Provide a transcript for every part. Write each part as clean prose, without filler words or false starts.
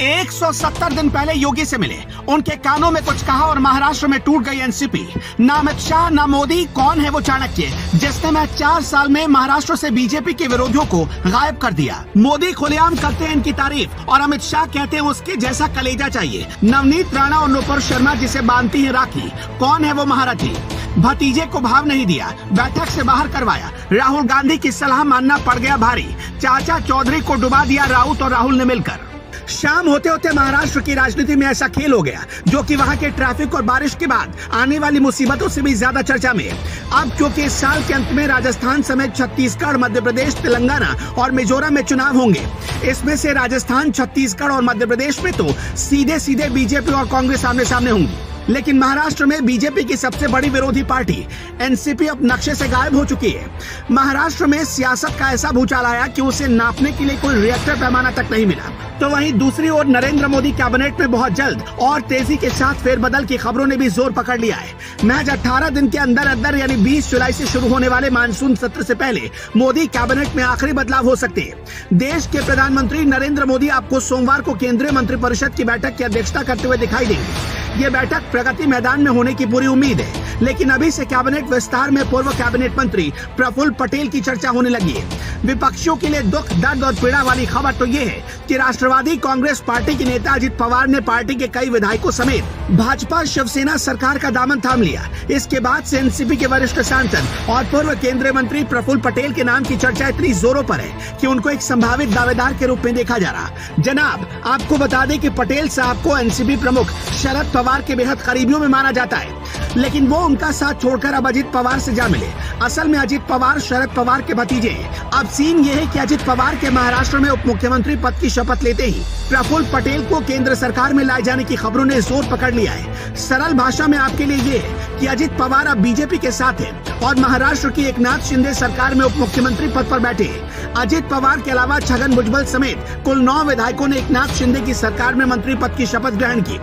170 दिन पहले योगी से मिले, उनके कानों में कुछ कहा और महाराष्ट्र में टूट गई एनसीपी। ना अमित शाह ना मोदी, कौन है वो चाणक्य जिसने मैं 4 साल में महाराष्ट्र से बीजेपी के विरोधियों को गायब कर दिया। मोदी खुलेआम करते हैं इनकी तारीफ और अमित शाह कहते हैं उसके जैसा कलेजा चाहिए। नवनीत राणा और नुपुर शर्मा जिसे बांधती है राखी, कौन है वो महारथी। भतीजे को भाव नहीं दिया, बैठक से बाहर करवाया। राहुल गांधी की सलाह मानना पड़ गया भारी। चाचा चौधरी को डुबा दिया राउत और राहुल ने मिलकर। शाम होते होते महाराष्ट्र की राजनीति में ऐसा खेल हो गया जो कि वहां के ट्रैफिक और बारिश के बाद आने वाली मुसीबतों से भी ज्यादा चर्चा में। अब क्योंकि इस साल के अंत में राजस्थान समेत छत्तीसगढ़, मध्य प्रदेश, तेलंगाना और मिजोरम में चुनाव होंगे। इसमें से राजस्थान, छत्तीसगढ़ और मध्य प्रदेश में तो सीधे सीधे बीजेपी और कांग्रेस आमने सामने होंगी, लेकिन महाराष्ट्र में बीजेपी की सबसे बड़ी विरोधी पार्टी एनसीपी अब नक्शे से गायब हो चुकी है। महाराष्ट्र में सियासत का ऐसा भूचाल आया कि उसे नापने के लिए कोई रिएक्टर पैमाना तक नहीं मिला। तो वहीं दूसरी ओर नरेंद्र मोदी कैबिनेट में बहुत जल्द और तेजी के साथ फेरबदल की खबरों ने भी जोर पकड़ लिया है। महज 18 दिन के अंदर यानी 20 जुलाई से शुरू होने वाले मानसून सत्र से पहले मोदी कैबिनेट में आखिरी बदलाव हो सकते हैं। देश के प्रधानमंत्री नरेंद्र मोदी आपको सोमवार को केंद्रीय मंत्रिपरिषद की बैठक की अध्यक्षता करते हुए दिखाई देंगे। ये बैठक प्रगति मैदान में होने की पूरी उम्मीद है, लेकिन अभी से कैबिनेट विस्तार में पूर्व कैबिनेट मंत्री प्रफुल्ल पटेल की चर्चा होने लगी है। विपक्षियों के लिए दुख, दर्द और पीड़ा वाली खबर तो ये है कि राष्ट्रवादी कांग्रेस पार्टी के नेता अजित पवार ने पार्टी के कई विधायकों समेत भाजपा शिवसेना सरकार का दामन थाम लिया। इसके बाद से एनसीपी के वरिष्ठ सांसद और पूर्व केंद्रीय मंत्री प्रफुल्ल पटेल के नाम की चर्चा इतनी जोरों पर है कि उनको एक संभावित दावेदार के रूप में देखा जा रहा। जनाब, आपको बता दें कि पटेल साहब को एनसीपी प्रमुख शरद पवार के बेहद करीबियों में माना जाता है, लेकिन वो उनका साथ छोड़कर अब अजित पवार से जा मिले। असल में अजित पवार शरद पवार के भतीजे हैं। अब सीन ये है कि अजित पवार के महाराष्ट्र में उप मुख्यमंत्री पद की शपथ लेते ही प्रफुल्ल पटेल को केंद्र सरकार में लाए जाने की खबरों ने जोर पकड़ लिया है। सरल भाषा में आपके लिए ये है कि अजित पवार अब बीजेपी के साथ है और महाराष्ट्र की एकनाथ शिंदे सरकार में उप मुख्यमंत्री पद पर बैठे हैं। अजित पवार के अलावा छगन भुजबल समेत कुल 9 विधायकों ने एकनाथ शिंदे की सरकार में मंत्री पद की शपथ ग्रहण की।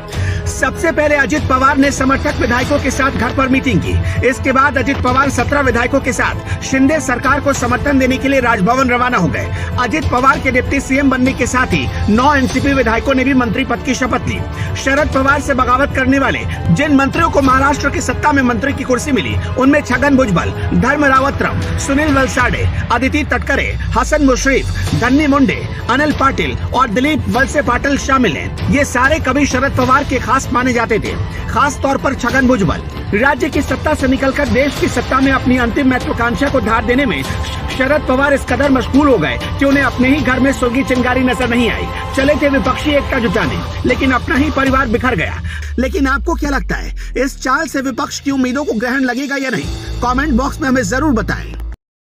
सबसे पहले अजित पवार ने समर्थक विधायकों के साथ घर पर मीटिंग की। इसके बाद अजित पवार 17 विधायकों के साथ शिंदे सरकार को समर्थन देने के लिए राजभवन रवाना हो गए। अजित पवार के डिप्टी सीएम बनने के साथ ही 9 एनसीपी विधायकों ने भी मंत्री पद की शपथ ली। शरद पवार से बगावत करने वाले जिन मंत्रियों को महाराष्ट्र की सत्ता में मंत्री की कुर्सी मिली, उनमें छगन भुजबल, धर्म रावतराव, सुनील वलसाडे, अदिति तटकरे, हसन मुश्रीफ, धन्नी मुंडे, अनिल पाटिल और दिलीप वलसे पाटिल शामिल हैं। ये सारे कभी शरद पवार के खास माने जाते थे, खास तौर पर छगन भुजबल। राज्य की सत्ता से निकलकर देश की सत्ता में अपनी अंतिम महत्वाकांक्षा को धार देने में शरद पवार इस कदर मशगूल हो गए कि उन्हें अपने ही घर में सुलगी चिंगारी नजर नहीं आई। चले थे विपक्षी एकता जुटाने, लेकिन अपना ही परिवार बिखर गया। लेकिन आपको क्या लगता है, इस चाल से विपक्ष की उम्मीदों को ग्रहण लगेगा या नहीं? कमेंट बॉक्स में हमें जरूर बताएं।